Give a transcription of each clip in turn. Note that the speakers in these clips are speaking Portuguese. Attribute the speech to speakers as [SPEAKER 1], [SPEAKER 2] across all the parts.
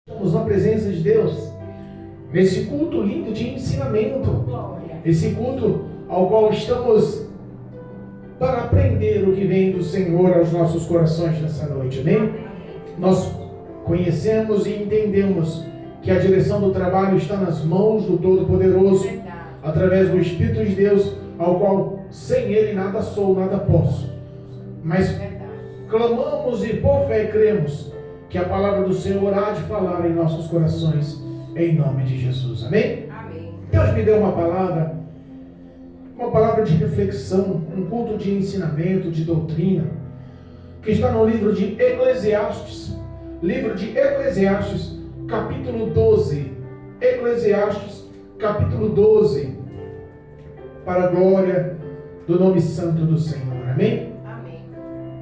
[SPEAKER 1] Estamos na presença de Deus, nesse culto lindo de ensinamento, esse culto ao qual estamos para aprender o que vem do Senhor aos nossos corações nessa noite, amém? Nós conhecemos e entendemos que a direção do trabalho está nas mãos do Todo-Poderoso, através do Espírito de Deus, ao qual sem Ele nada sou, nada posso. Mas clamamos e por fé cremos que a palavra do Senhor há de falar em nossos corações, em nome de Jesus, amém?
[SPEAKER 2] Amém.
[SPEAKER 1] Deus me deu uma palavra de reflexão, um culto de ensinamento, de doutrina, que está no livro de Eclesiastes, capítulo 12, Eclesiastes, capítulo 12, para a glória do nome santo do Senhor, amém?
[SPEAKER 2] Amém.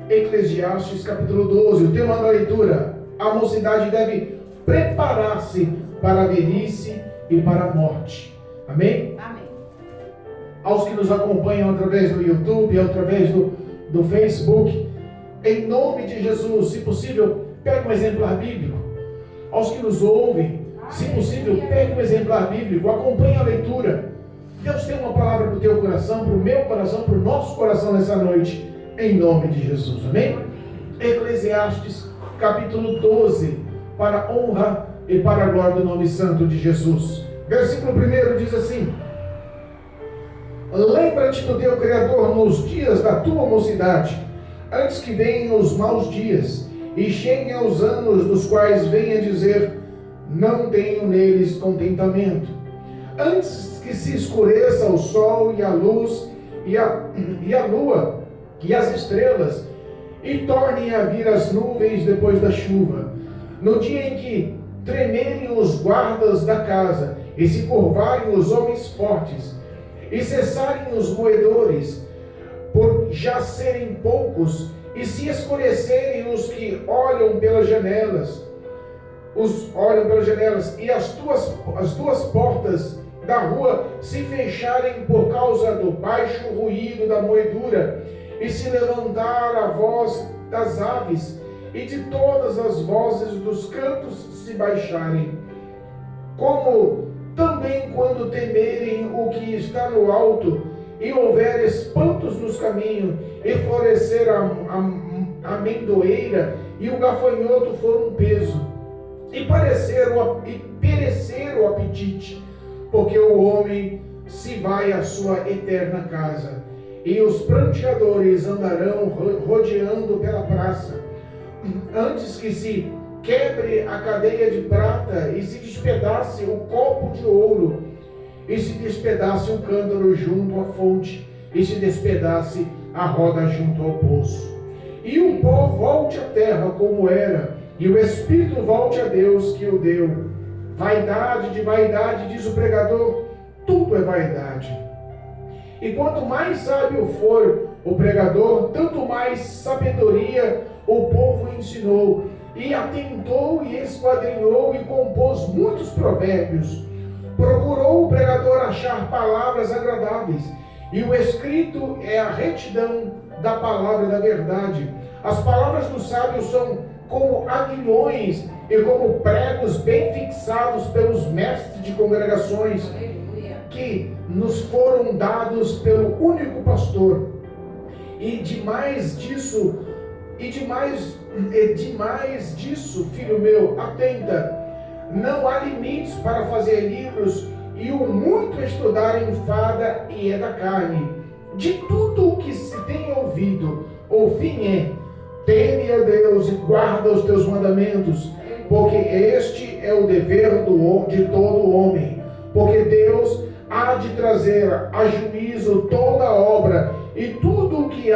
[SPEAKER 1] Eclesiastes, capítulo 12, o tema da leitura: a mocidade deve preparar-se para a velhice e para a morte, amém?
[SPEAKER 2] Amém.
[SPEAKER 1] Aos que nos acompanham através do YouTube, através do Facebook, em nome de Jesus, se possível, pegue um exemplar bíblico. Aos que nos ouvem, se possível, pegue um exemplar bíblico, acompanhe a leitura. Deus tem uma palavra para o teu coração, para o meu coração, para o nosso coração nessa noite, em nome de Jesus, amém? Eclesiastes, capítulo 12, para a honra e para a glória do nome santo de Jesus. Versículo 1 diz assim: lembra-te do teu Criador nos dias da tua mocidade, antes que venham os maus dias e cheguem aos anos dos quais venha dizer: não tenho neles contentamento. Antes que se escureça o sol e a luz e a lua e as estrelas, e tornem a vir as nuvens depois da chuva, no dia em que tremerem os guardas da casa, e se curvarem os homens fortes, e cessarem os moedores, por já serem poucos, e se escurecerem os que olham pelas janelas, e as duas portas da rua se fecharem por causa do baixo ruído da moedura, e se levantar a voz das aves, e de todas as vozes dos cantos se baixarem, como também quando temerem o que está no alto, e houver espantos nos caminhos, e florescer a amendoeira, e o gafanhoto for um peso, e perecer o apetite, porque o homem se vai à sua eterna casa, e os pranteadores andarão rodeando pela praça, antes que se quebre a cadeia de prata, e se despedace o copo de ouro, e se despedace o cântaro junto à fonte, e se despedace a roda junto ao poço. E o pó volte à terra como era, e o espírito volte a Deus que o deu. Vaidade de vaidade, diz o pregador, tudo é vaidade. E quanto mais sábio for o pregador, tanto mais sabedoria o povo ensinou. E atentou e esquadrinhou e compôs muitos provérbios. Procurou o pregador achar palavras agradáveis, e o escrito é a retidão da palavra da verdade. As palavras dos sábios são como aguilhões e como pregos bem fixados pelos mestres de congregações, que nos foram dados pelo único pastor. E demais disso, filho meu, atenta. Não há limites para fazer livros, e o muito estudar enfada e é da carne. De tudo o que se tem ouvido, o fim é: teme a Deus e guarda os teus mandamentos, porque este é o dever de todo homem. Porque Deus há de trazer a juízo toda obra, e tudo o que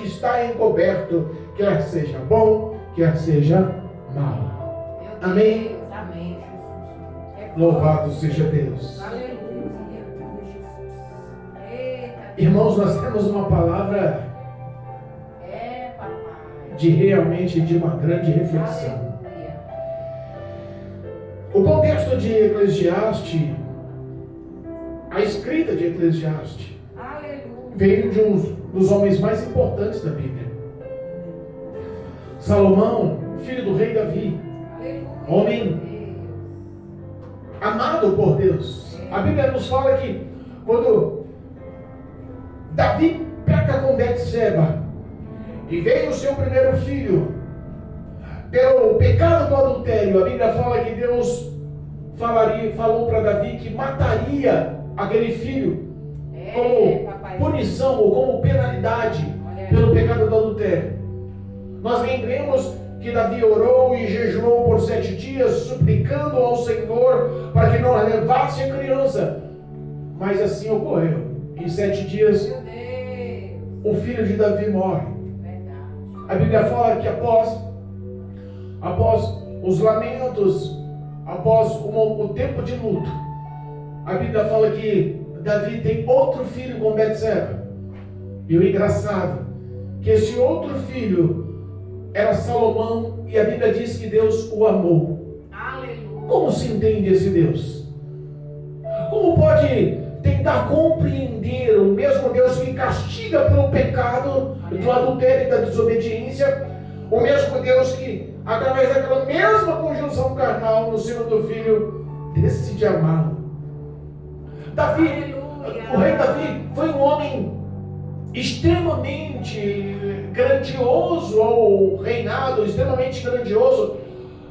[SPEAKER 1] está encoberto, quer seja bom, quer seja mal. Amém?
[SPEAKER 2] Amém.
[SPEAKER 1] Louvado seja Deus.
[SPEAKER 2] Aleluia.
[SPEAKER 1] Irmãos, nós temos uma palavra de realmente de uma grande reflexão. O contexto de Eclesiastes, a escrita de Eclesiastes, veio de um dos homens mais importantes da Bíblia. Salomão, filho do rei Davi. Homem amado por Deus. A Bíblia nos fala que quando Davi peca com Betseba e veio o seu primeiro filho pelo pecado do adultério, a Bíblia fala que Deus falou para Davi que mataria aquele filho como punição ou como penalidade pelo pecado do adultério. Nós lembramos que Davi orou e jejuou por 7 dias, suplicando ao Senhor para que não levasse a criança. Mas assim ocorreu. Em 7 dias, o filho de Davi morre. A Bíblia fala que após os lamentos, após o tempo de luto, a Bíblia fala que Davi tem outro filho com Betseba. E o engraçado, que esse outro filho era Salomão, e a Bíblia diz que Deus o amou. Aleluia. Como se entende esse Deus? Como pode tentar compreender o mesmo Deus que castiga pelo pecado do adultério e da desobediência, o mesmo Deus que, através daquela mesma conjunção carnal no seno do filho, decide amá-lo? Davi, o rei Davi foi um homem extremamente grandioso ao reinado, extremamente grandioso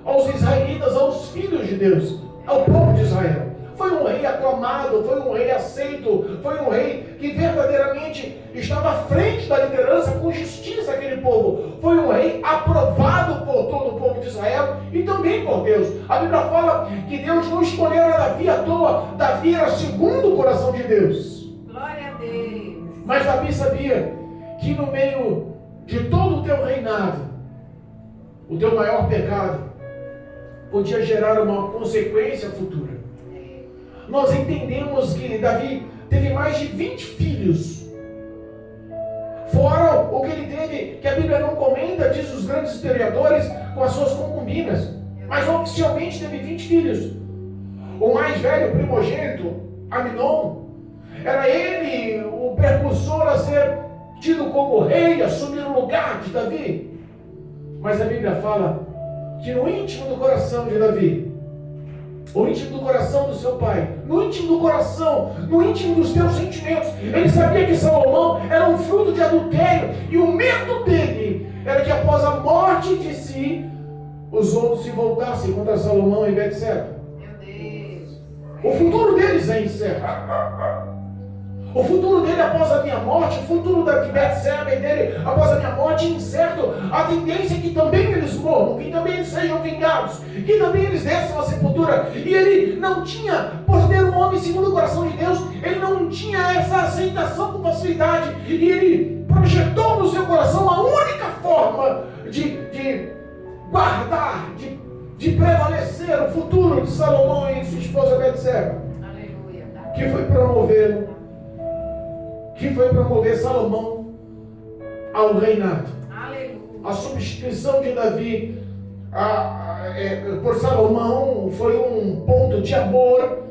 [SPEAKER 1] aos israelitas, aos filhos de Deus, ao povo de Israel. Foi um rei aclamado, foi um rei aceito, foi um rei que verdadeiramente estava à frente da liderança com justiça aquele povo. Foi um rei aprovado por todo o povo de Israel e também por Deus. A Bíblia fala que Deus não escolheu Davi à toa. Davi era segundo o coração de Deus. Glória a Deus. Mas Davi sabia que no meio de todo o teu reinado, o teu maior pecado podia gerar uma consequência futura. Nós entendemos que Davi teve mais de 20 filhos, fora o que ele teve, que a Bíblia não comenta, diz os grandes historiadores, com as suas concubinas, mas oficialmente teve 20 filhos. O mais velho, primogênito, Aminon, era ele o precursor a ser tido como rei, assumir o lugar de Davi. Mas a Bíblia fala que no íntimo do coração de Davi, o íntimo do coração do seu pai, no íntimo do coração, no íntimo dos teus sentimentos, ele sabia que Salomão era um fruto de adultério, e o medo dele era que após a morte de si, os outros se voltassem contra Salomão e Betseba. Meu Deus. O futuro deles é incerto. O futuro dele após a minha morte, o futuro de Betseba e dele após a minha morte é incerto. A tendência é que também eles morram, que também eles sejam vingados, que também eles desçam à sepultura. E ele não tinha, por ser um homem segundo o coração de Deus, ele não tinha essa aceitação com facilidade. E ele projetou no seu coração a única forma de guardar, de prevalecer o futuro de Salomão e sua esposa Betseba. Aleluia. Que foi promover Salomão ao reinado. Aleluia. A substituição de Davi por Salomão foi um ponto de amor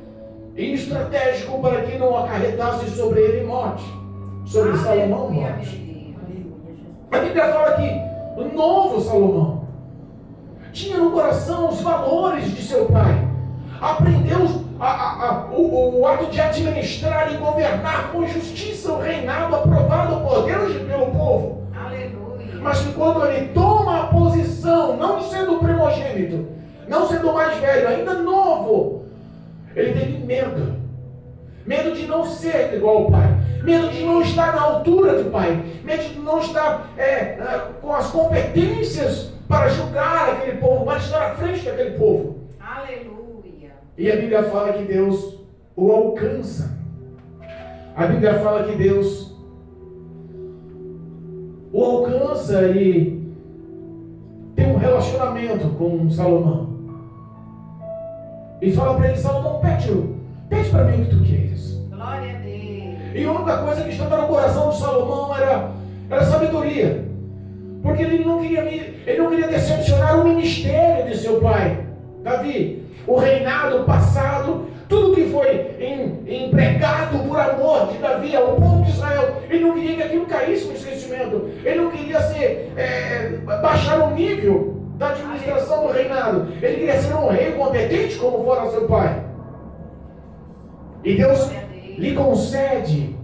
[SPEAKER 1] e estratégico para que não acarretasse sobre ele morte, sobre Salomão morte. A Bíblia fala que o novo Salomão tinha no coração os valores de seu pai, aprendeu o ato de administrar e governar com justiça o reinado aprovado por Deus e pelo povo. Aleluia. Mas que quando ele toma a posição, não sendo o primogênito, não sendo o mais velho, ainda novo, ele teve medo de não ser igual ao pai, medo de não estar na altura do pai, medo de não estar com as competências para julgar aquele povo, para estar à frente daquele povo. Aleluia. E a Bíblia fala que Deus o alcança. A Bíblia fala que Deus o alcança e tem um relacionamento com Salomão. E fala para ele: Salomão, pede para mim o que tu queres. Glória a Deus. E a única coisa que estava no coração de Salomão era sabedoria. Porque ele não queria decepcionar o ministério de seu pai, Davi. O reinado passado, tudo que foi empregado por amor de Davi ao povo de Israel, ele não queria que aquilo caísse no esquecimento. Ele não queria baixar o nível da administração do reinado. Ele queria ser um rei competente como fora seu pai. E Deus lhe concede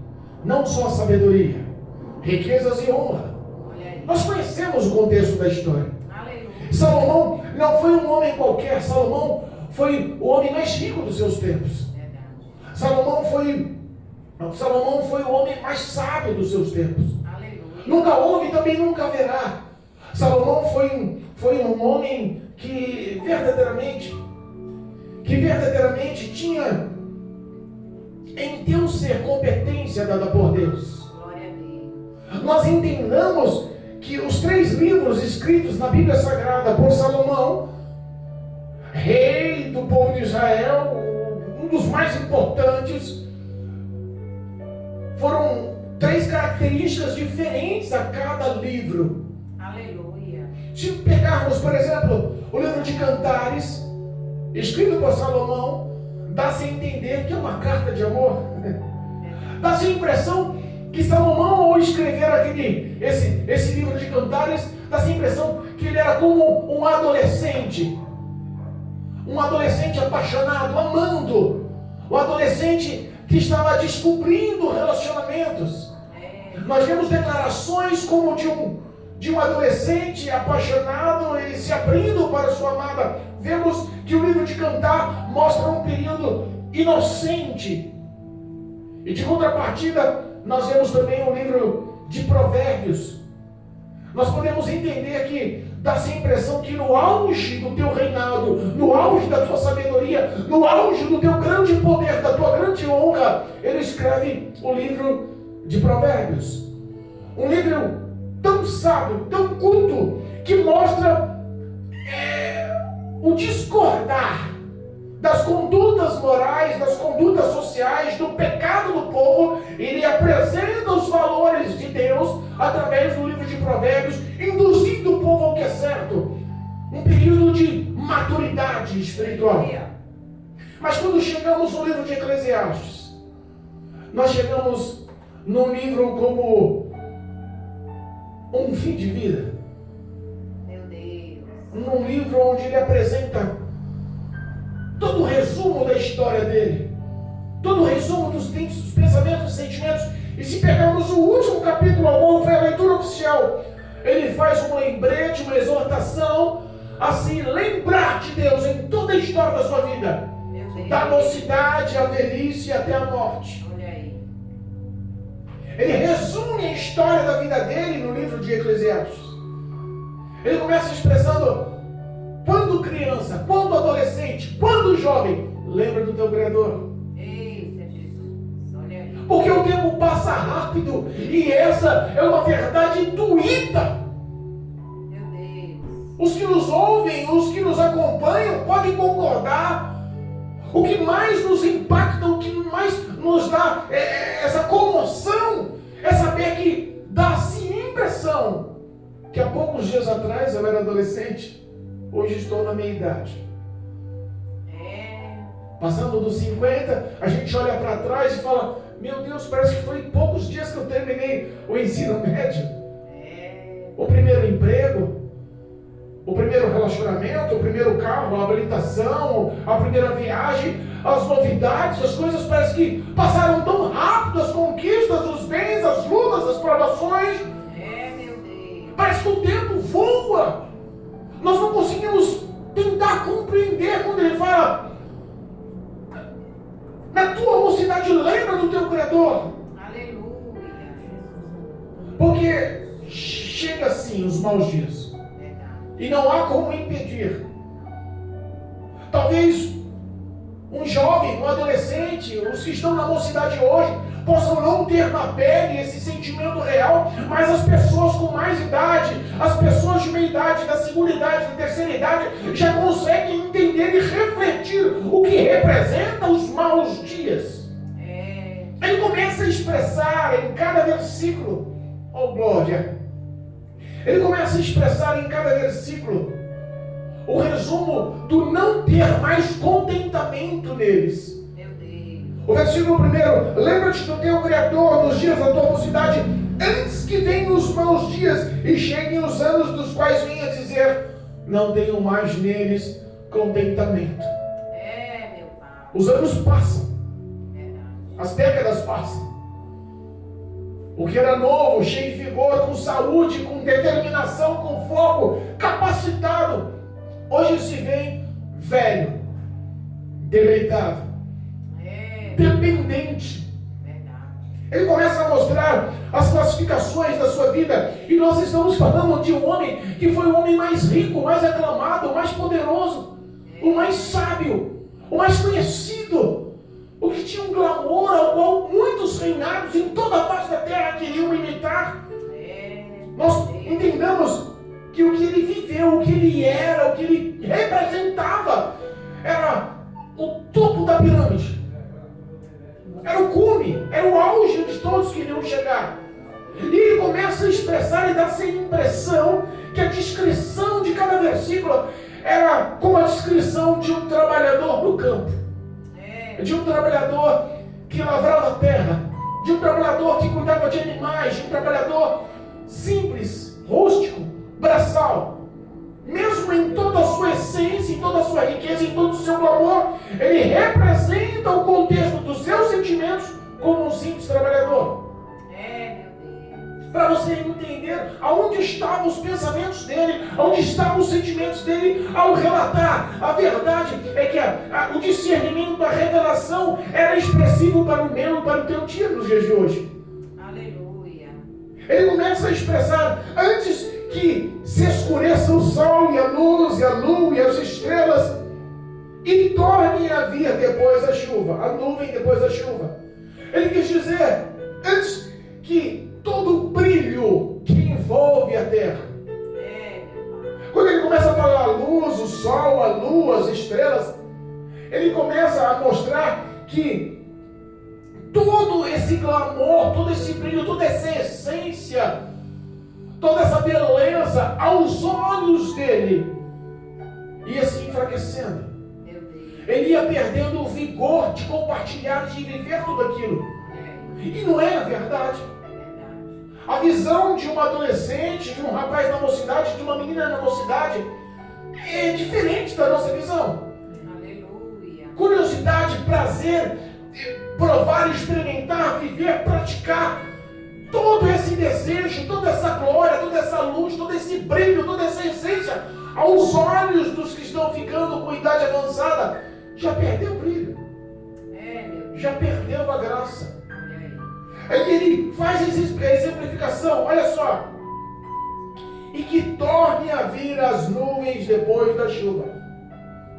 [SPEAKER 1] não só sabedoria, riquezas e honra. Nós conhecemos o contexto da história. Salomão não foi um homem qualquer. Salomão foi o homem mais rico dos seus tempos. Salomão foi o homem mais sábio dos seus tempos. Nunca houve e também nunca haverá. Salomão foi um homem que verdadeiramente tinha em Deus ser competência dada por Deus. Nós entendamos que os 3 livros escritos na Bíblia Sagrada por Salomão, rei do povo de Israel, um dos mais importantes, foram 3 características diferentes a cada livro.
[SPEAKER 2] Aleluia.
[SPEAKER 1] Se pegarmos, por exemplo, o livro de Cantares, escrito por Salomão, dá-se a entender que é uma carta de amor. Dá-se a impressão que Salomão, ao escrever esse livro de Cantares, dá-se a impressão que ele era como um adolescente apaixonado, amando, um adolescente que estava descobrindo relacionamentos. Nós vemos declarações como de um adolescente apaixonado e se abrindo para sua amada. Vemos que o livro de Cantar mostra um período inocente. E de contrapartida, nós vemos também o livro de Provérbios. Nós podemos entender que dá-se a impressão que no auge do teu reinado, no auge da tua sabedoria, no auge do teu grande poder, da tua grande honra, ele escreve o livro de Provérbios. Um livro tão sábio, tão culto, que mostra o discordar das condutas morais, das condutas sociais, do pecado do povo. Ele apresenta os valores de Deus através do livro de Provérbios, induzindo o povo ao que é certo. Um período de maturidade espiritual. Mas quando chegamos no livro de Eclesiastes, nós chegamos num livro como um fim de vida.
[SPEAKER 2] Meu Deus.
[SPEAKER 1] Num livro onde ele apresenta todo o resumo da história dele, todo o resumo dos pensamentos, dos sentimentos. E se pegarmos o último capítulo, qual foi a leitura oficial, ele faz um lembrete, uma exortação a se lembrar de Deus em toda a história da sua vida, da mocidade à velhice até a morte.
[SPEAKER 2] Olha aí.
[SPEAKER 1] Ele resume a história da vida dele no livro de Eclesiastes. Ele começa expressando: quando criança, quando adolescente, quando jovem, lembra do teu Criador.
[SPEAKER 2] Eita, Jesus, olha aí.
[SPEAKER 1] Porque o tempo passa rápido e essa é uma verdade intuíta.
[SPEAKER 2] Meu Deus.
[SPEAKER 1] Os que nos ouvem, os que nos acompanham podem concordar. O que mais nos impacta, o que mais nos dá essa comoção, é saber que dá-se impressão que há poucos dias atrás eu era adolescente. Hoje estou na meia idade. Passando dos 50, a gente olha para trás e fala: meu Deus, parece que foi em poucos dias que eu terminei o ensino médio. O primeiro emprego, o primeiro relacionamento, o primeiro carro, a habilitação, a primeira viagem, as novidades, as coisas parece que passaram tão rápido, as conquistas, os bens, as lutas, as provações.
[SPEAKER 2] Meu Deus.
[SPEAKER 1] Parece que o tempo voa. Nós não conseguimos tentar compreender quando ele fala: na tua mocidade lembra do teu Criador.
[SPEAKER 2] Aleluia.
[SPEAKER 1] Porque chega assim os maus dias. E não há como impedir. Talvez um jovem, um adolescente, os que estão na mocidade hoje, possam não ter na pele esse sentimento real, mas as pessoas com mais idade, as pessoas de meia idade, da segunda idade, da terceira idade, já conseguem entender e refletir o que representa os maus dias. Ele começa a expressar em cada versículo, oh glória, ele começa a expressar em cada versículo o resumo do não ter mais contentamento neles. O versículo 1: lembra-te do teu Criador nos dias da tua mocidade, antes que venham os maus dias e cheguem os anos dos quais venha dizer: não tenho mais neles contentamento.
[SPEAKER 2] Meu Pai.
[SPEAKER 1] Os anos passam,
[SPEAKER 2] Verdade.
[SPEAKER 1] as décadas passam. O que era novo, cheio de vigor, com saúde, com determinação, com foco, capacitado, hoje se vê velho, deleitado, dependente.
[SPEAKER 2] Verdade.
[SPEAKER 1] Ele começa a mostrar as classificações da sua vida, e nós estamos falando de um homem que foi o homem mais rico, mais aclamado, o mais poderoso, o mais sábio, o mais conhecido, o que tinha um glamour ao qual muitos reinados em toda a face da terra queriam imitar. Nós entendamos que o que ele viveu, o que ele era, o que ele representava, era o topo da pirâmide. Era o cume, era o auge onde todos queriam chegar. E ele começa a expressar e dar essa impressão que a descrição de cada versículo era como a descrição de um trabalhador no campo, de um trabalhador que lavrava a terra, de um trabalhador que cuidava de animais, de um trabalhador simples, rústico, braçal. Mesmo em toda a sua essência, em toda a sua riqueza, em todo o seu glamour, ele representa o contexto dos seus sentimentos como um simples trabalhador. Para você entender aonde estavam os pensamentos dele, aonde estavam os sentimentos dele ao relatar. A verdade é que o discernimento, a revelação era expressivo para o meu e para o teu dia nos dias de hoje.
[SPEAKER 2] Aleluia.
[SPEAKER 1] Ele começa a expressar, antes que se escureça o sol e a luz e a lua e as estrelas, e torne a vir depois a chuva, a nuvem depois da chuva. Ele quis dizer, antes que todo o brilho que envolve a terra. Quando ele começa a falar a luz, o sol, a lua, as estrelas, ele começa a mostrar que todo esse glamour, todo esse brilho, toda essa essência, toda essa beleza, aos olhos dele, ia se enfraquecendo. Ele ia perdendo o vigor de compartilhar, de viver tudo aquilo. E não é a verdade. A visão de um adolescente, de um rapaz na mocidade, de uma menina na mocidade, é diferente da nossa visão.
[SPEAKER 2] Aleluia.
[SPEAKER 1] Curiosidade, prazer, provar, experimentar, viver, praticar. Todo esse desejo, toda essa glória, toda essa luz, todo esse brilho, toda essa essência, aos olhos dos que estão ficando com idade avançada, já perdeu o brilho. Já perdeu a graça. Aí ele faz a exemplificação, olha só. E que torne a vir as nuvens depois da chuva.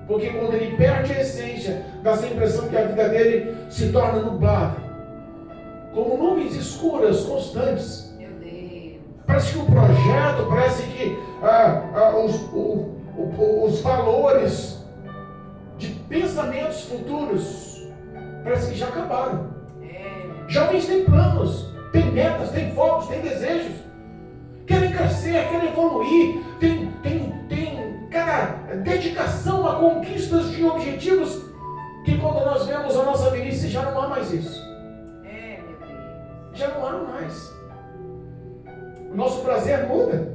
[SPEAKER 1] Porque quando ele perde a essência, dá essa impressão que a vida dele se torna nublada. Como nuvens escuras, constantes.
[SPEAKER 2] Meu Deus.
[SPEAKER 1] Parece que o projeto, parece que os valores de pensamentos futuros, parece que já acabaram. Jovens têm planos, têm metas, têm focos, têm desejos, querem crescer, querem evoluir, tem cada dedicação a conquistas de objetivos, que quando nós vemos a nossa velhice já não há mais isso.
[SPEAKER 2] Meu Deus.
[SPEAKER 1] Já não há mais. O nosso prazer muda,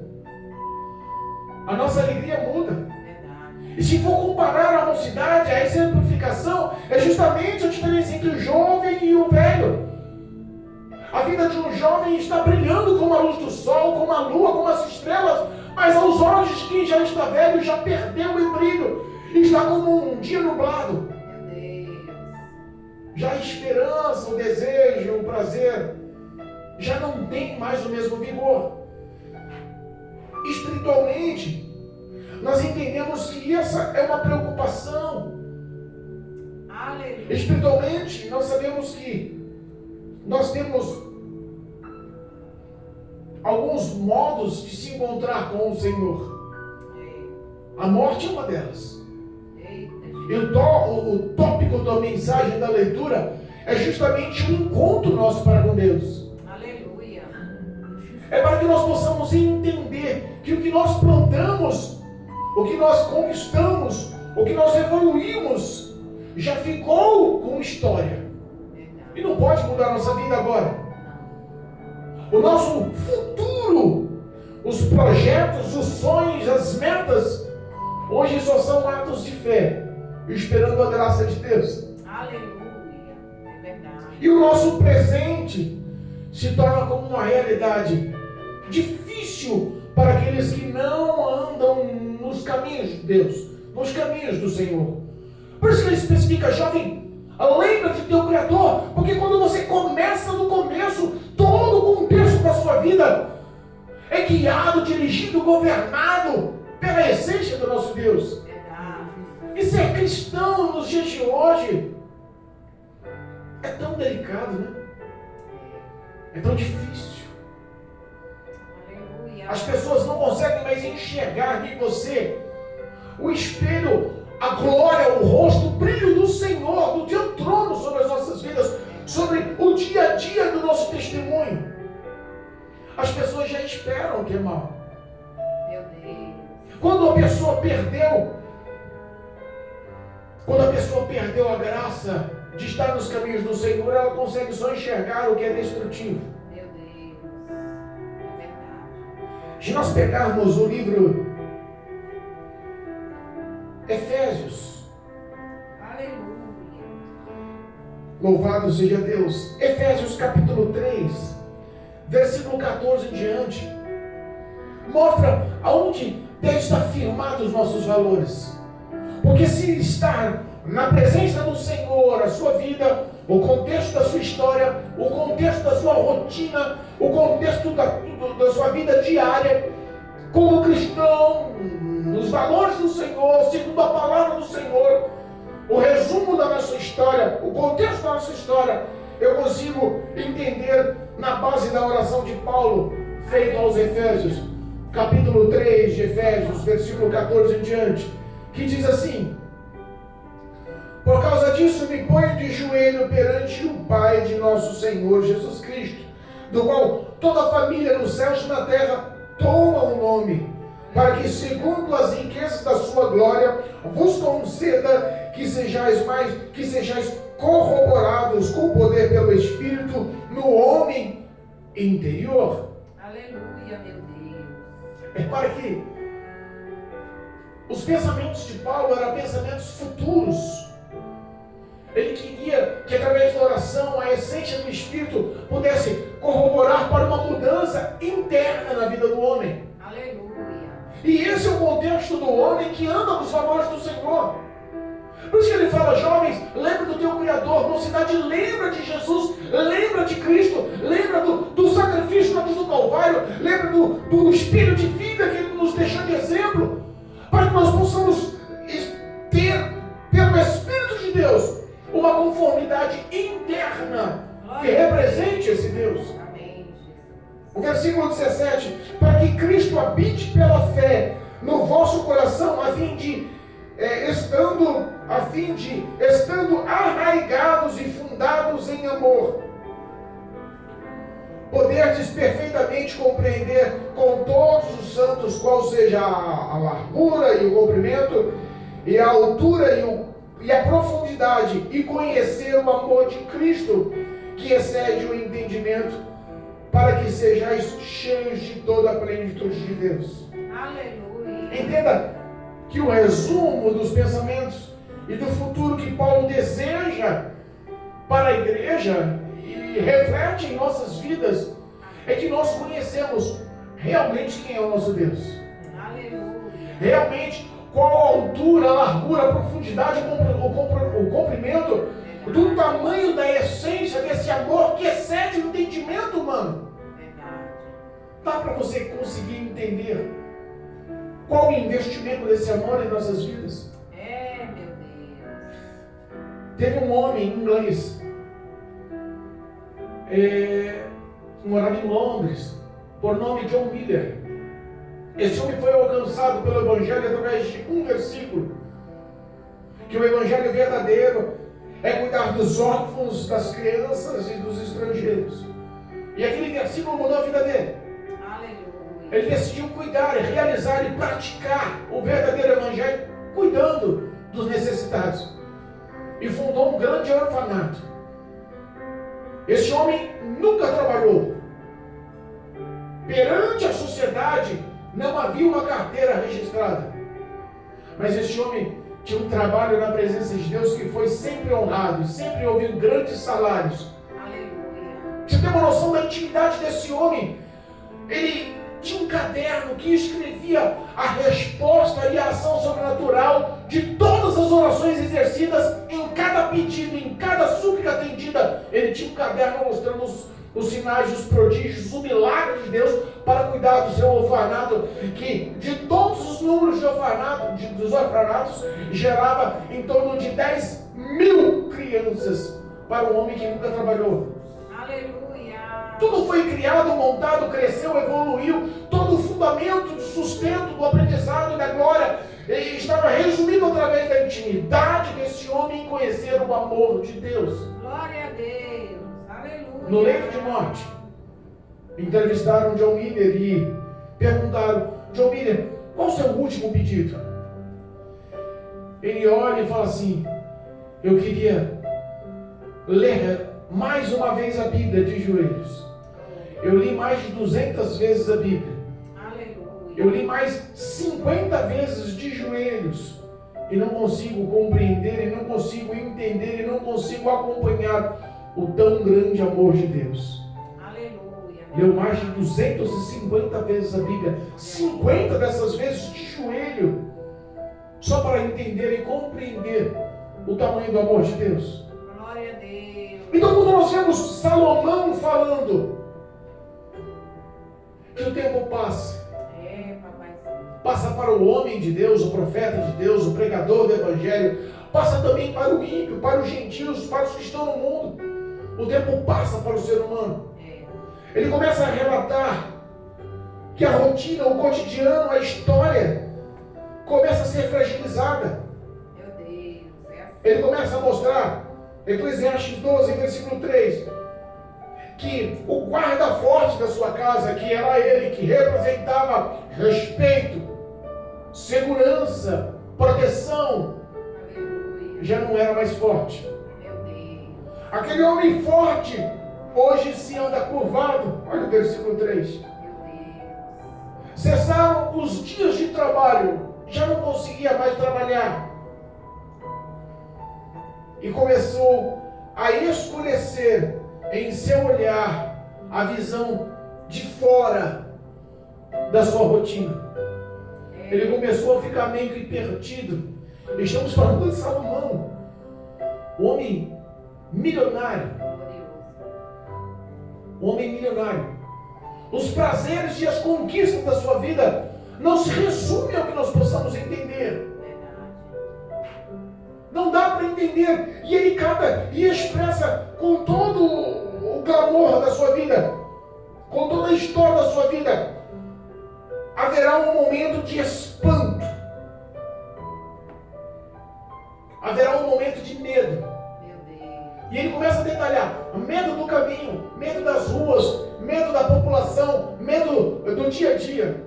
[SPEAKER 1] a nossa alegria muda. E se for comparar a mocidade, a exemplificação é justamente a diferença entre o jovem e o velho. A vida de um jovem está brilhando como a luz do sol, como a lua, como as estrelas, mas aos olhos de quem já está velho, já perdeu o brilho, está como um dia nublado.
[SPEAKER 2] Meu Deus.
[SPEAKER 1] Já a esperança, o desejo, o prazer, já não tem mais o mesmo vigor. Espiritualmente, nós entendemos que essa é uma preocupação.
[SPEAKER 2] Aleluia.
[SPEAKER 1] Espiritualmente, nós sabemos que nós temos alguns modos de se encontrar com o Senhor. A morte é uma delas. E o tópico da mensagem da leitura é justamente o encontro nosso para com Deus.
[SPEAKER 2] Aleluia.
[SPEAKER 1] É para que nós possamos entender que o que nós plantamos, o que nós conquistamos, o que nós evoluímos, já ficou com história. E não pode mudar a nossa vida agora. O nosso futuro, os projetos, os sonhos, as metas, Hoje só são atos de fé, esperando a graça de Deus.
[SPEAKER 2] Aleluia. É verdade.
[SPEAKER 1] E o nosso presente se torna como uma realidade difícil para aqueles que não andam nos caminhos de Deus, nos caminhos do Senhor. Por isso que ele especifica, jovem, lembra de teu Criador, porque quando você começa no começo, todo o contexto da sua vida é guiado, dirigido, governado pela essência do nosso Deus.
[SPEAKER 2] Verdade.
[SPEAKER 1] E ser cristão nos dias de hoje é tão delicado, né? É tão difícil.
[SPEAKER 2] Aleluia.
[SPEAKER 1] As pessoas não conseguem mais enxergar em você o espelho, a glória, o rosto, o brilho do Senhor, do teu trono sobre as nossas vidas, sobre o dia a dia do nosso testemunho. As pessoas já esperam o que é mal.
[SPEAKER 2] Meu Deus.
[SPEAKER 1] Quando a pessoa perdeu a graça de estar nos caminhos do Senhor, ela consegue só enxergar o que é destrutivo.
[SPEAKER 2] Meu Deus. É verdade.
[SPEAKER 1] Se nós pegarmos o livro Efésios,
[SPEAKER 2] Aleluia.
[SPEAKER 1] louvado seja Deus, Efésios capítulo 3, versículo 14 em diante, mostra aonde deve estar firmados os nossos valores. Porque se estar na presença do Senhor, a sua vida, o contexto da sua história, o contexto da sua rotina, o contexto da sua vida diária, como cristão, nos valores do Senhor, segundo a palavra do Senhor, o resumo da nossa história, o contexto da nossa história, eu consigo entender na base da oração de Paulo, feita aos Efésios, capítulo 3 de Efésios, versículo 14 em diante, que diz assim: por causa disso me ponho de joelho perante o Pai de nosso Senhor Jesus Cristo, do qual toda a família nos céus e na terra toma o nome, para que segundo as riquezas da sua glória vos conceda que sejais corroborados com o poder pelo Espírito no homem interior.
[SPEAKER 2] Aleluia, meu Deus.
[SPEAKER 1] Repare que os pensamentos de Paulo eram pensamentos futuros. Ele queria que através da oração a essência do Espírito pudesse corroborar para uma mudança interna na vida do homem.
[SPEAKER 2] Aleluia.
[SPEAKER 1] E esse é o contexto do homem que anda nos valores do Senhor. Por isso que ele fala, jovens, lembra do teu Criador, mocidade, lembra de Jesus, lembra de Cristo, lembra do sacrifício na cruz do Calvário, lembra do Espírito de vida que Ele nos deixou de exemplo, para que nós possamos ter, pelo Espírito de Deus, uma conformidade interna que represente esse Deus.
[SPEAKER 2] Amém, Jesus.
[SPEAKER 1] O versículo 17, para que Cristo habite pela fé no vosso coração, a fim de estando arraigados e fundados em amor, poderdes perfeitamente compreender com todos os santos qual seja a largura e o comprimento, e a altura e a profundidade, e conhecer o amor de Cristo, que excede o entendimento, para que sejais cheios de toda a plenitude de Deus.
[SPEAKER 2] Aleluia.
[SPEAKER 1] Entenda que o resumo dos pensamentos e do futuro que Paulo deseja para a igreja e reflete em nossas vidas é que nós conhecemos realmente quem é o nosso Deus.
[SPEAKER 2] Aleluia.
[SPEAKER 1] Realmente qual a altura, a largura, a profundidade, o comprimento do tamanho da essência desse amor que excede o entendimento humano.
[SPEAKER 2] Verdade.
[SPEAKER 1] Dá para você conseguir entender qual o investimento desse amor em nossas vidas?
[SPEAKER 2] É, meu Deus.
[SPEAKER 1] Teve um homem inglês, morava em Londres, por nome John Miller. Esse homem foi alcançado pelo Evangelho através de um versículo, que o Evangelho verdadeiro é cuidar dos órfãos, das crianças e dos estrangeiros. E aquele versículo mudou a vida dele.
[SPEAKER 2] Aleluia.
[SPEAKER 1] Ele decidiu cuidar, realizar e praticar o verdadeiro Evangelho, cuidando dos necessitados. E fundou um grande orfanato. Esse homem nunca trabalhou. Perante a sociedade, não havia uma carteira registrada. Mas esse homem tinha um trabalho na presença de Deus que foi sempre honrado e sempre ouviu grandes salários.
[SPEAKER 2] Aleluia.
[SPEAKER 1] Você tem uma noção da intimidade desse homem? Ele tinha um caderno que escrevia a resposta e a ação sobrenatural de todas as orações exercidas, em cada pedido, em cada súplica atendida. Ele tinha um caderno mostrando os sinais, os prodígios, o milagre de Deus para cuidar do seu orfanato, que de todos os números de orfanato, dos orfanatos, gerava em torno de 10.000 crianças para um homem que nunca trabalhou.
[SPEAKER 2] Aleluia.
[SPEAKER 1] Tudo foi criado, montado, cresceu, evoluiu. Todo o fundamento do sustento, do aprendizado e da glória estava resumido através da intimidade desse homem em conhecer o amor de Deus.
[SPEAKER 2] Glória a Deus. Aleluia.
[SPEAKER 1] No leito de morte, entrevistaram John Miller e perguntaram: John Miller, qual o seu último pedido? Ele olha e fala assim: eu queria ler mais uma vez a Bíblia de joelhos. Eu li mais de 200 vezes a Bíblia.
[SPEAKER 2] Aleluia.
[SPEAKER 1] Eu li mais 50 vezes de joelhos. E não consigo compreender, e não consigo entender, e não consigo acompanhar o tão grande amor de Deus.
[SPEAKER 2] Aleluia.
[SPEAKER 1] Leu mais de 250 vezes a Bíblia. 50 dessas vezes de joelho. Só para entender e compreender o tamanho do amor de Deus.
[SPEAKER 2] Glória a Deus.
[SPEAKER 1] Então, quando nós vemos Salomão falando que o tempo passa, passa para o homem de Deus, o profeta de Deus, o pregador do Evangelho, passa também para o ímpio, para os gentios, para os que estão no mundo. O tempo passa para o ser humano. Ele começa a relatar que a rotina, o cotidiano, a história começa a ser fragilizada.
[SPEAKER 2] Meu Deus,
[SPEAKER 1] Ele começa a mostrar, Eclesiastes 12, versículo 3, que o guarda-forte da sua casa, que era ele, que representava respeito, segurança, proteção,
[SPEAKER 2] aleluia.
[SPEAKER 1] já não era mais forte.
[SPEAKER 2] Meu Deus.
[SPEAKER 1] Aquele homem forte, hoje se anda curvado. Olha o versículo 3.
[SPEAKER 2] Meu Deus.
[SPEAKER 1] Cessaram os dias de trabalho, já não conseguia mais trabalhar. E começou a escurecer em seu olhar a visão de fora da sua rotina. Ele começou a ficar meio que perdido. Estamos falando de Salomão, o homem milionário. O homem milionário. Os prazeres e as conquistas da sua vida não se resumem ao que nós possamos entender. Não dá para entender. E ele canta e expressa com todo o glamour da sua vida, com toda a história da sua vida. Haverá um momento de espanto. Haverá um momento de medo.
[SPEAKER 2] Meu Deus.
[SPEAKER 1] E ele começa a detalhar: medo do caminho, medo das ruas, medo da população, medo do dia a dia.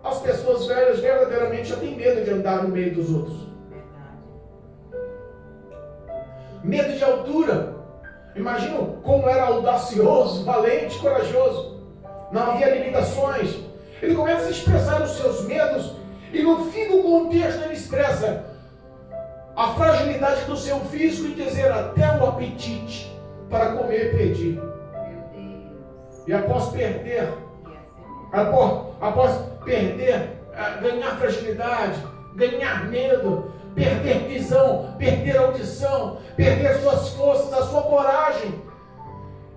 [SPEAKER 1] As pessoas velhas verdadeiramente já têm medo de andar no meio dos outros. Medo de altura. Imagina como era audacioso, valente, corajoso. Não havia limitações. Ele começa a expressar os seus medos e no fim do contexto ele expressa a fragilidade do seu físico e dizer até o apetite para comer perdi.
[SPEAKER 2] Meu Deus.
[SPEAKER 1] E após perder,
[SPEAKER 2] E assim mesmo.
[SPEAKER 1] após perder, ganhar fragilidade, ganhar medo, perder visão, perder audição, perder suas forças, a sua coragem,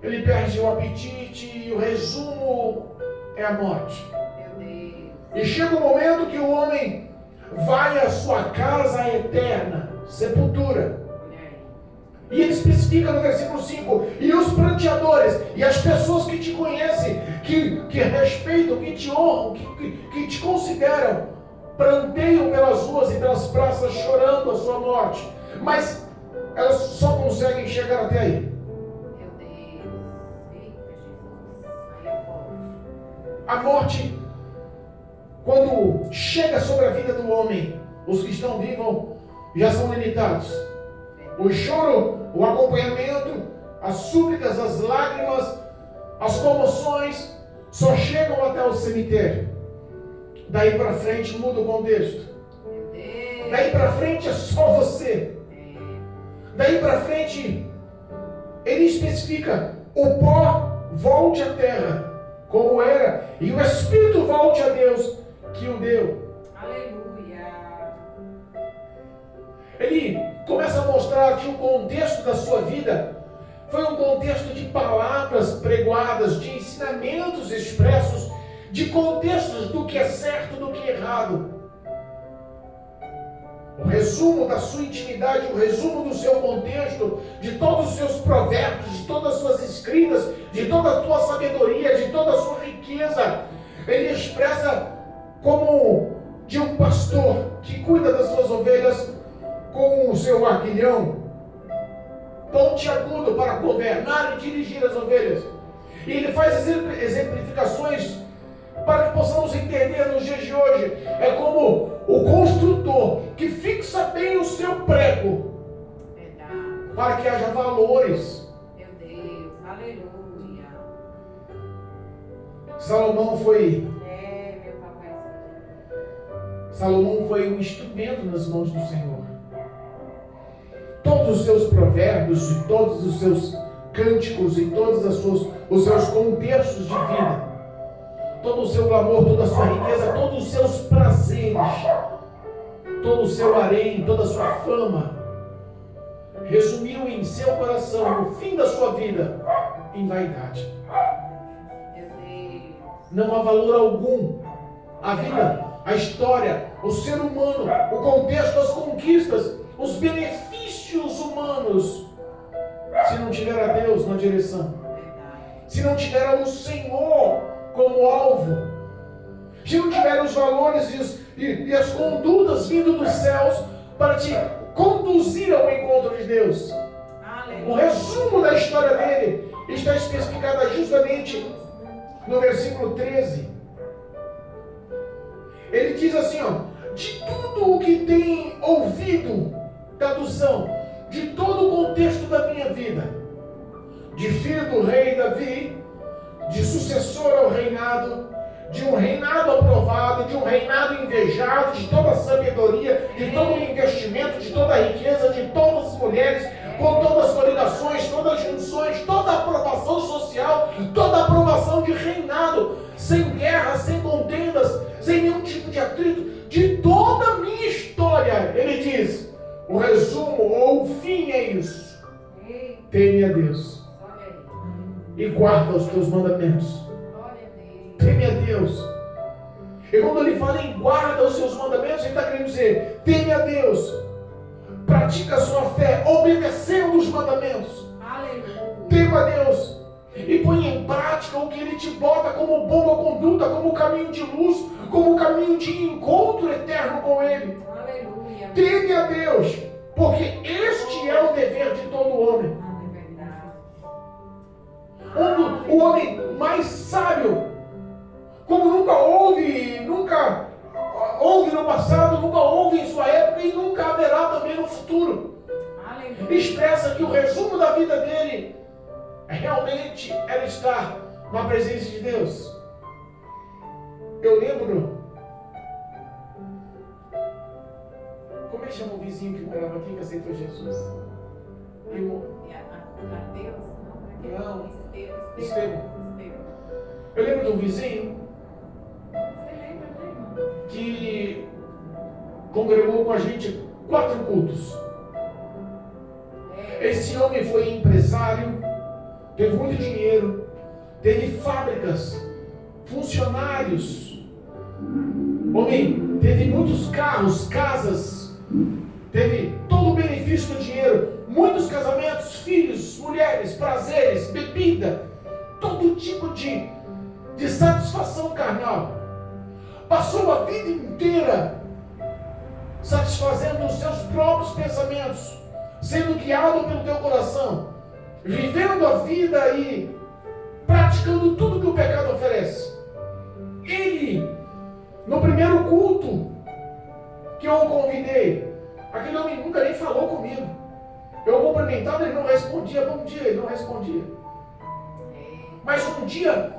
[SPEAKER 1] ele perde o apetite e o resumo é a morte.
[SPEAKER 2] Meu Deus.
[SPEAKER 1] E chega o momento que o homem vai à sua casa eterna, sepultura.
[SPEAKER 2] Olha aí.
[SPEAKER 1] E ele especifica no versículo 5, e os pranteadores, e as pessoas que te conhecem, que respeitam, que te honram, que te consideram, pranteiam pelas ruas e pelas praças chorando a sua morte. Mas elas só conseguem chegar até aí.
[SPEAKER 2] Meu Deus. Eita, Jesus. Aí é forte.
[SPEAKER 1] A morte, quando chega sobre a vida do homem, os que estão vivos já são limitados. O choro, o acompanhamento, as súplicas, as lágrimas, as comoções só chegam até o cemitério. Daí para frente muda o contexto.
[SPEAKER 2] Meu
[SPEAKER 1] Daí para frente é só você. Daí para frente, ele especifica: o pó volte à terra, como era, e o Espírito volte a Deus, que o deu.
[SPEAKER 2] Aleluia.
[SPEAKER 1] Ele começa a mostrar que o contexto da sua vida foi um contexto de palavras pregoadas, de ensinamentos expressos, de contextos do que é certo, do que é errado. O resumo da sua intimidade, o resumo do seu contexto, de todos os seus provérbios, de todas as suas escritas, de toda a sua sabedoria, de toda a sua riqueza, ele expressa como de um pastor que cuida das suas ovelhas com o seu aguilhão, pontiagudo para governar e dirigir as ovelhas. E ele faz exemplificações para que possamos entender nos dias de hoje. É como o construtor que fixa bem o seu prego para que haja valores.
[SPEAKER 2] Meu Deus, aleluia.
[SPEAKER 1] Salomão foi
[SPEAKER 2] Meu papai.
[SPEAKER 1] Salomão foi um instrumento nas mãos do Senhor. Todos os seus provérbios e todos os seus cânticos e todos os seus contextos de vida, todo o seu clamor, toda a sua riqueza, todos os seus prazeres, todo o seu harém, toda a sua fama, resumiu em seu coração, no fim da sua vida, em vaidade.
[SPEAKER 2] Meu Deus.
[SPEAKER 1] Não há valor algum. A vida, a história, o ser humano, o contexto, as conquistas, os benefícios humanos, se não tiver a Deus na direção, se não tiver o Senhor como alvo, se não tiver os valores e as condutas vindo dos céus para te conduzir ao encontro de Deus. O resumo da história dele está especificado justamente no versículo 13. Ele diz assim, de tudo o que tem ouvido, tradução, de todo o contexto da minha vida, de filho do rei Davi, de sucessor ao reinado, de um reinado aprovado, de um reinado invejado, de toda a sabedoria, de todo o investimento, de toda a riqueza, de todas as mulheres, com todas as coligações, todas as junções, toda a aprovação social, toda a aprovação de reinado, sem guerra, sem contendas, sem nenhum tipo de atrito, de toda a minha história. Ele diz, o resumo ou o fim é isso: teme a Deus e guarda os teus mandamentos. Teme a Deus. E quando ele fala em guarda os seus mandamentos, ele está querendo dizer, teme a Deus, pratica a sua fé, obedecendo os mandamentos. Tema a Deus e põe em prática o que ele te bota como boa conduta, como caminho de luz, como caminho de encontro eterno com ele.
[SPEAKER 2] Aleluia.
[SPEAKER 1] Teme a Deus, porque este é o dever de todo homem. O homem mais sábio, como nunca houve no passado, nunca houve em sua época e nunca haverá também no futuro, expressa que o resumo da vida dele realmente era estar na presença de Deus. Eu lembro, como é que chama o vizinho que morava aqui que aceitou Jesus? Não, Estevão. Eu lembro de um vizinho que congregou com a gente 4 cultos. Esse homem foi empresário, teve muito dinheiro, teve fábricas, funcionários. Homem teve muitos carros, casas, teve todo o benefício do dinheiro, muitos casamentos, filhos, mulheres, prazeres, bebida, todo tipo de satisfação carnal. Passou a vida inteira satisfazendo os seus próprios pensamentos, sendo guiado pelo teu coração, vivendo a vida e praticando tudo que o pecado oferece. Ele, no primeiro culto que eu o convidei, aquele homem nunca nem falou comigo. Eu cumprimentava, ele não respondia, bom dia, ele não respondia. Mas um dia,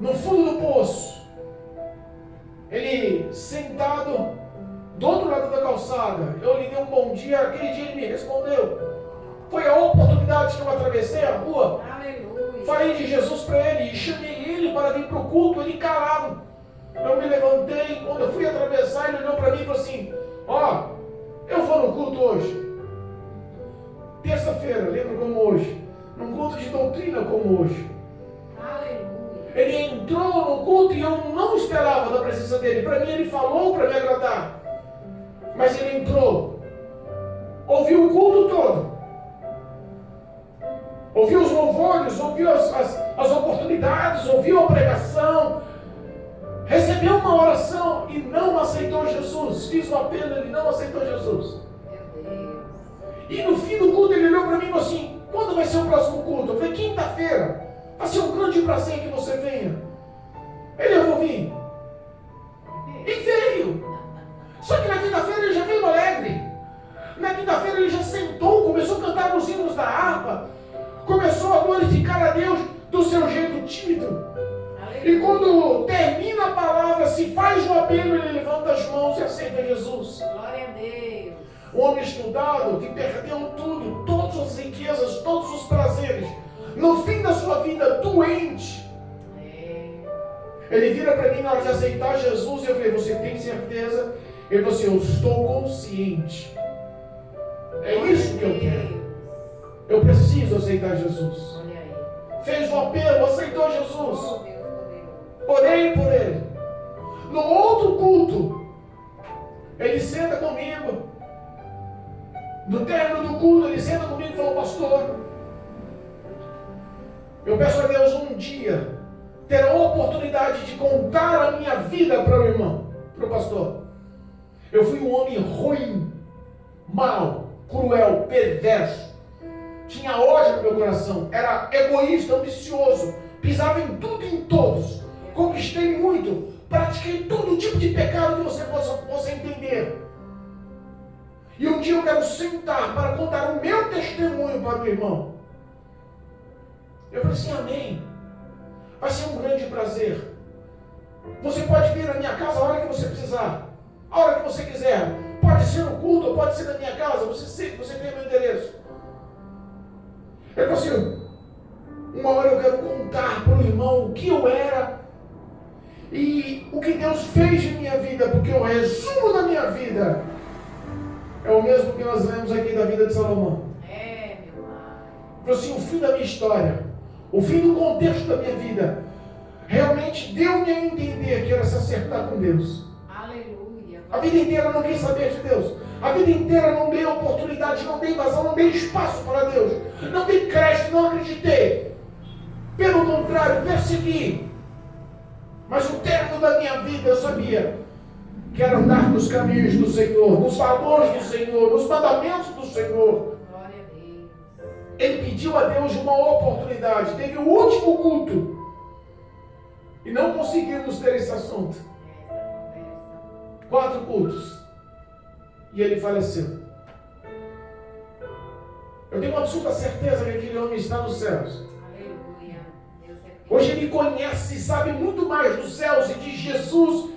[SPEAKER 1] no fundo do poço, ele sentado do outro lado da calçada. Eu lhe dei um bom dia, aquele dia ele me respondeu. Foi a oportunidade que eu atravessei a rua.
[SPEAKER 2] Aleluia.
[SPEAKER 1] Falei de Jesus para ele e chamei ele para vir para o culto, ele calado. Eu me levantei, quando eu fui atravessar, ele olhou para mim e falou assim: ó, eu vou no culto hoje. Terça-feira, lembra como hoje? Num culto de doutrina como hoje.
[SPEAKER 2] Aleluia.
[SPEAKER 1] Ele entrou no culto e eu não esperava da presença dele. Para mim ele falou para me agradar. Mas ele entrou. Ouviu o culto todo. Ouviu os louvores, ouviu as oportunidades, ouviu a pregação. Recebeu uma oração e não aceitou Jesus. Fiz o apelo, ele não aceitou Jesus.
[SPEAKER 2] Meu Deus.
[SPEAKER 1] E no fim do culto ele olhou para mim e falou assim: quando vai ser o próximo culto? Eu falei: quinta-feira. Vai ser um grande prazer que você venha. Ele: eu vou vir. E veio. Só que na quinta-feira ele já veio alegre. Na quinta-feira ele já sentou, começou a cantar os hinos da harpa, começou a glorificar a Deus do seu jeito tímido. E quando termina a palavra, se faz o apelo, ele levanta as mãos e aceita Jesus.
[SPEAKER 2] Glória a Deus.
[SPEAKER 1] Um homem estudado que perdeu tudo, todas as riquezas, todos os prazeres, no fim da sua vida, doente. Ele vira para mim na hora de aceitar Jesus e eu falei: você tem certeza? Ele falou assim: eu estou consciente. É isso que eu quero. Eu preciso aceitar Jesus.
[SPEAKER 2] Olha aí.
[SPEAKER 1] Fez o apelo, aceitou Jesus.
[SPEAKER 2] Oh, Deus,
[SPEAKER 1] Orei por ele. No outro culto, ele senta comigo. No término do culto, ele senta comigo e falou: pastor, eu peço a Deus um dia ter a oportunidade de contar a minha vida para o irmão, para o pastor. Eu fui um homem ruim, mau, cruel, perverso. Tinha ódio no meu coração. Era egoísta, ambicioso. Pisava em tudo e em todos. Conquistei muito. Pratiquei todo tipo de pecado que você possa entender. E um dia eu quero sentar para contar o meu testemunho para o irmão. Eu falei assim: amém. Vai ser um grande prazer. Você pode vir na minha casa a hora que você precisar. A hora que você quiser. Pode ser no culto ou pode ser na minha casa. Você tem meu endereço. Ele falou assim: uma hora eu quero contar para o irmão o que eu era e o que Deus fez em minha vida, porque o resumo da minha vida é o mesmo que nós lemos aqui da vida de Salomão.
[SPEAKER 2] meu pai.
[SPEAKER 1] Ele falou assim: o fim da minha história, o fim do contexto da minha vida, realmente deu-me a entender que era se acertar com Deus.
[SPEAKER 2] Aleluia.
[SPEAKER 1] A vida inteira eu não quis saber de Deus. A vida inteira não dei oportunidade, não dei vazão, não dei espaço para Deus. Não dei crédito, não acreditei. Pelo contrário, persegui. Mas o término da minha vida eu sabia que era andar nos caminhos do Senhor, nos valores do Senhor, nos mandamentos do Senhor.
[SPEAKER 2] Glória a Deus.
[SPEAKER 1] Ele pediu a Deus uma oportunidade. Teve o último culto. E não conseguimos ter esse assunto. 4 cultos. E ele faleceu. Eu tenho uma absoluta certeza que aquele homem está nos céus.
[SPEAKER 2] Aleluia. Deus é fiel.
[SPEAKER 1] Hoje ele conhece e sabe muito mais dos céus e de Jesus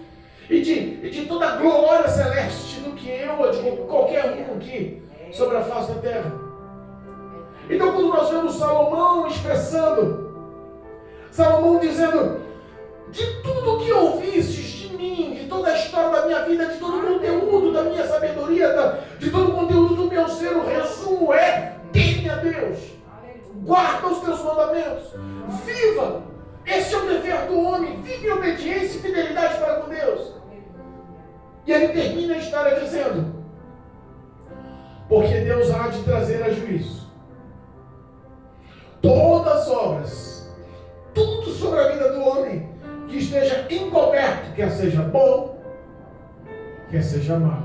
[SPEAKER 1] e de toda a glória celeste do que eu ou de qualquer um aqui sobre a face da terra. Então quando nós vemos Salomão expressando, Salomão dizendo: de tudo que ouvistes de mim, de toda a história da minha vida, de todo o conteúdo da minha sabedoria, de todo o conteúdo do meu ser, o resumo é: teme a Deus, guarda os teus mandamentos, viva. Esse é o dever do homem, vive em obediência e fidelidade para com Deus. E ele termina a história dizendo: porque Deus há de trazer a juízo todas as obras, tudo sobre a vida do homem que esteja encoberto, quer seja bom, quer seja mau.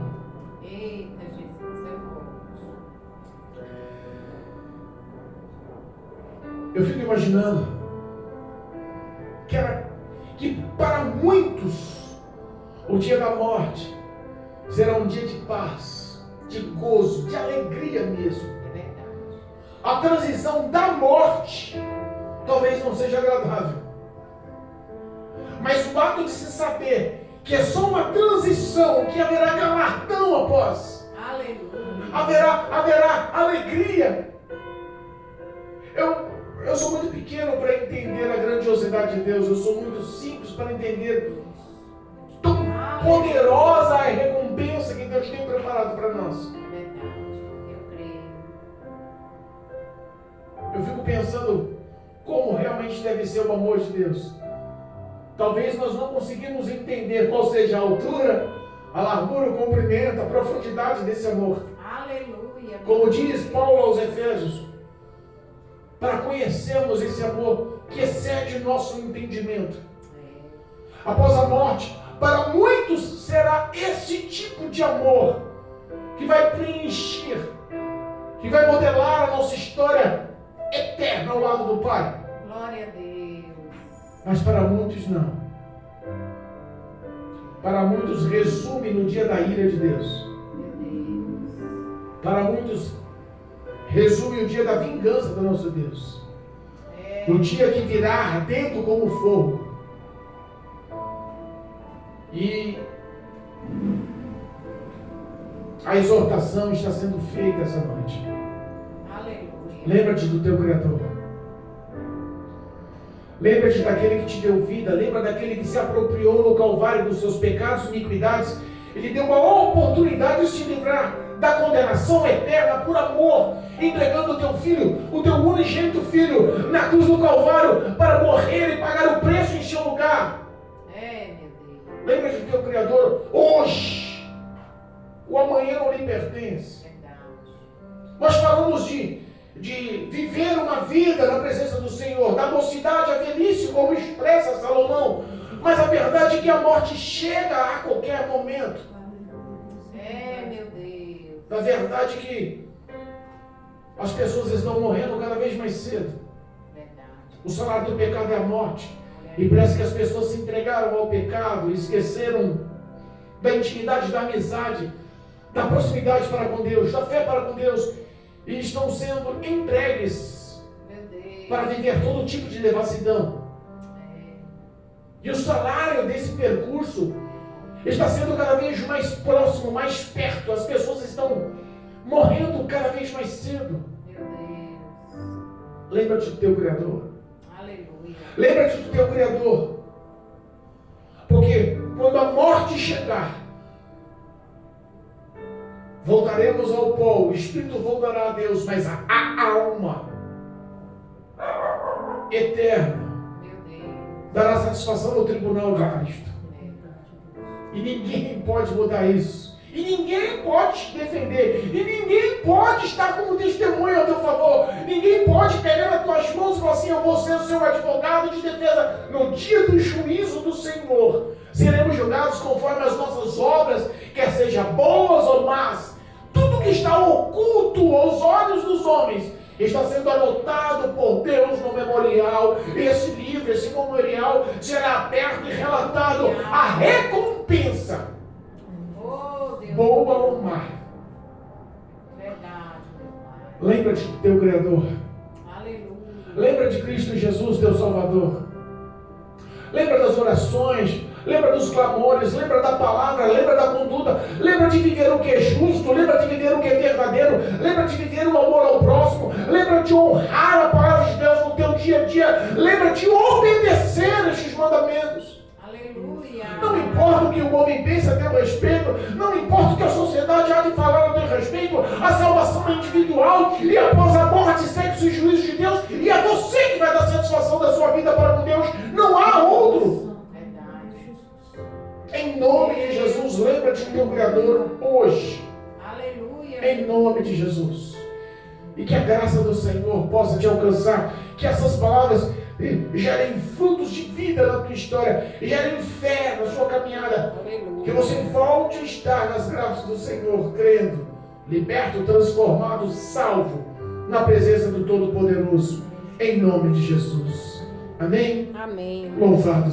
[SPEAKER 2] Eita, Jesus, é forte.
[SPEAKER 1] Eu fico imaginando que para muitos o dia da morte será um dia de paz, de gozo, de alegria mesmo.
[SPEAKER 2] É verdade.
[SPEAKER 1] A transição da morte talvez não seja agradável, mas o ato de se saber que é só uma transição, que haverá galardão após.
[SPEAKER 2] Aleluia.
[SPEAKER 1] Haverá alegria. Eu sou muito pequeno para entender a grandiosidade de Deus. Eu sou muito simples para entender tão poderosa a recompensa que Deus tem preparado para nós. Eu fico pensando como realmente deve ser o amor de Deus. Talvez nós não conseguimos entender qual seja a altura, a largura, o comprimento, a profundidade desse amor.
[SPEAKER 2] Aleluia.
[SPEAKER 1] Como diz Paulo aos Efésios, para conhecermos esse amor que excede nosso entendimento. Após a morte, para muitos será esse tipo de amor que vai preencher, que vai modelar a nossa história eterna ao lado do Pai.
[SPEAKER 2] Glória a Deus.
[SPEAKER 1] Mas para muitos não. Para muitos resume no dia da ira de Deus.
[SPEAKER 2] Meu Deus.
[SPEAKER 1] Para muitos resume o dia da vingança do nosso Deus. O dia que virá ardendo como fogo. E a exortação está sendo feita essa noite.
[SPEAKER 2] Aleluia.
[SPEAKER 1] Lembra-te do teu Criador. Lembra-te daquele que te deu vida. Lembra daquele que se apropriou no Calvário dos seus pecados e iniquidades. Ele deu uma oportunidade de se livrar da condenação eterna por amor, entregando o teu filho, o teu unigênito filho, na cruz do Calvário, para morrer e pagar o preço em seu lugar.
[SPEAKER 2] Meu Deus.
[SPEAKER 1] Lembra de teu Criador hoje. O amanhã não lhe pertence.
[SPEAKER 2] Verdade.
[SPEAKER 1] Nós falamos de viver uma vida na presença do Senhor, da mocidade à velhice, como expressa Salomão. Mas a verdade é que a morte chega a qualquer momento.
[SPEAKER 2] Meu Deus.
[SPEAKER 1] Na verdade é que as pessoas estão morrendo cada vez mais cedo.
[SPEAKER 2] Verdade.
[SPEAKER 1] O salário do pecado é a morte. E parece que as pessoas se entregaram ao pecado, esqueceram da intimidade, da amizade, da proximidade para com Deus, da fé para com Deus, e estão sendo entregues para viver todo tipo de devassidão. E o salário desse percurso está sendo cada vez mais próximo, mais perto. As pessoas estão morrendo cada vez mais cedo.
[SPEAKER 2] Meu Deus.
[SPEAKER 1] Lembra-te do teu Criador.
[SPEAKER 2] Aleluia.
[SPEAKER 1] Lembra-te do teu Criador. Porque quando a morte chegar, voltaremos ao pó, o Espírito voltará a Deus, mas a alma eterna dará satisfação no tribunal de Cristo. E ninguém pode mudar isso. E ninguém pode te defender. E ninguém pode estar como testemunha ao teu favor. Ninguém pode pegar nas tuas mãos e falar assim: eu vou ser o seu advogado de defesa. No dia do juízo do Senhor, seremos julgados conforme as nossas obras, quer sejam boas ou más. Tudo que está oculto aos olhos dos homens está sendo anotado por Deus no memorial. Esse livro, esse memorial será aberto e relatado a recompensa, boa ou má.
[SPEAKER 2] Verdade, meu Pai.
[SPEAKER 1] Lembra-te do teu Criador.
[SPEAKER 2] Aleluia.
[SPEAKER 1] Lembra de Cristo Jesus, teu Salvador. Lembra das orações, lembra dos clamores, lembra da palavra, lembra da conduta, lembra de viver o que é justo, lembra de viver o que é verdadeiro, lembra de viver o amor ao próximo, lembra de honrar a palavra de Deus no teu dia a dia, lembra de obedecer estes mandamentos.
[SPEAKER 2] Aleluia.
[SPEAKER 1] Não importa o que o homem pensa a teu respeito, não importa o que a sociedade há de falar a teu respeito, a salvação é individual, e após a morte segue-se o juízo de Deus, e é você que vai dar satisfação da sua vida para com Deus, não há outro.
[SPEAKER 2] Verdade.
[SPEAKER 1] Em nome de Jesus, lembra-te do teu Criador hoje.
[SPEAKER 2] Aleluia.
[SPEAKER 1] Em nome de Jesus. E que a graça do Senhor possa te alcançar, que essas palavras gerem frutos de vida na tua história, gerem fé na sua caminhada.
[SPEAKER 2] Aleluia.
[SPEAKER 1] Que você volte a estar nas graças do Senhor, crendo, liberto, transformado, salvo, na presença do Todo-Poderoso, em nome de Jesus. Amém?
[SPEAKER 2] Amém.
[SPEAKER 1] Louvado